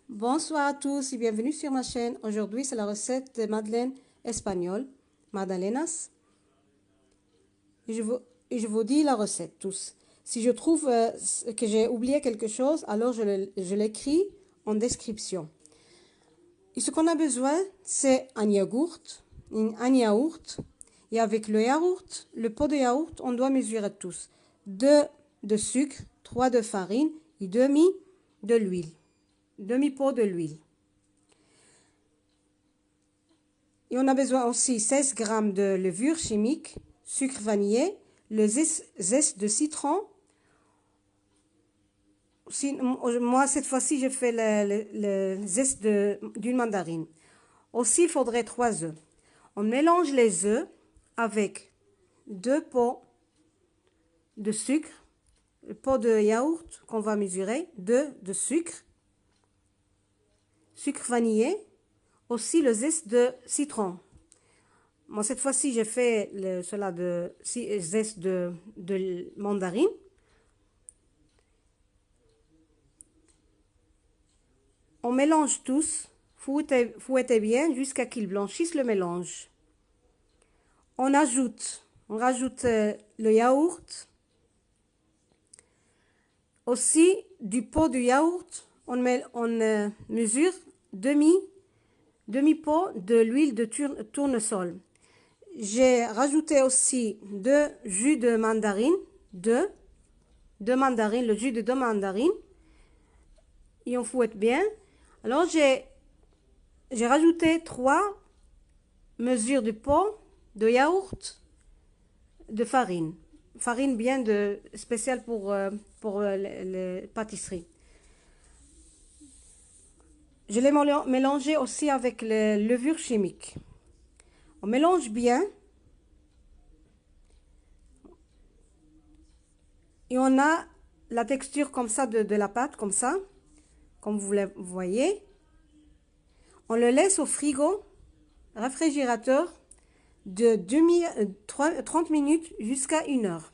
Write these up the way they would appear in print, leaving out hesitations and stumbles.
Bonsoir à tous et bienvenue sur ma chaîne. Aujourd'hui, c'est la recette de madeleine espagnole, magdalenas. Et je vous dis la recette tous. Si je trouve que j'ai oublié quelque chose, alors je l'écris en description. Et ce qu'on a besoin, c'est un yaourt. Et avec le yaourt, le pot de yaourt, on doit mesurer tous 2 de sucre, 3 de farine et demi de l'huile. Demi-pot de l'huile. Et on a besoin aussi 16 g de levure chimique, sucre vanillé, le zeste de citron. Moi, cette fois-ci, je fais le zeste d'une mandarine. Aussi, il faudrait 3 œufs. On mélange les œufs avec 2 pots de sucre, le pot de yaourt qu'on va mesurer, 2 de sucre, sucre vanillé, aussi le zeste de citron. Moi, cette fois-ci, j'ai fait cela de zeste de mandarine. On mélange tous, fouettez bien jusqu'à qu'il blanchisse le mélange. On rajoute le yaourt. Aussi, du pot de yaourt, on mesure demi-pot de l'huile de tournesol. J'ai rajouté aussi 2 jus de mandarine, le jus de 2 mandarines. Et on fouette bien. Alors, j'ai rajouté 3 mesures de pot de yaourt de farine. Farine bien spéciale pour les pâtisseries. Je l'ai mélangé aussi avec les levures chimiques. On mélange bien. Et on a la texture comme ça de la pâte, comme ça, comme vous le voyez. On le laisse au frigo, réfrigérateur, de 30 minutes jusqu'à 1 heure.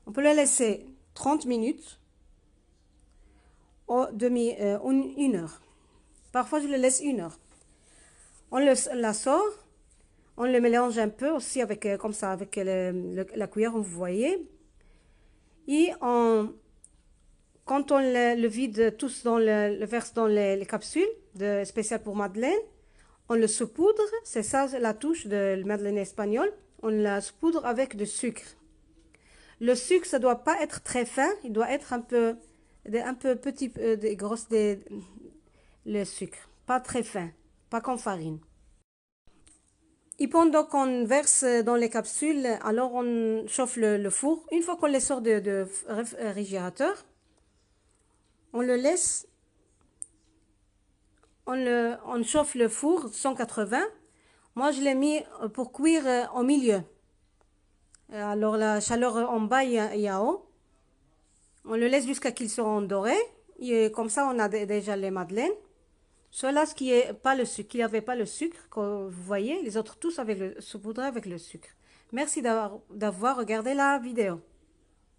On peut le laisser 30 minutes ou 1 heure. Parfois, je le laisse 1 heure. On la sort, on le mélange un peu aussi avec, comme ça, avec la cuillère, vous voyez. Et quand on le vide tous le verse dans les capsules spéciales pour madeleine, on le saupoudre, c'est ça la touche de madeleine espagnole, on la saupoudre avec du sucre. Le sucre, ça ne doit pas être très fin, il doit être un peu petit, le sucre, pas très fin, pas comme farine. Et pendant qu'on verse dans les capsules, alors on chauffe le four. Une fois qu'on les sort de réfrigérateur, on le laisse, on chauffe le four 180. Moi, je l'ai mis pour cuire au milieu. Alors, la chaleur en bas et en haut. On le laisse jusqu'à qu'ils seront dorés. Et comme ça, on a déjà les madeleines. Cela, ce qui n'est pas le sucre, qui n'avait pas le sucre, que vous voyez, les autres tous avec saupoudrés avec le sucre. Merci d'avoir regardé la vidéo.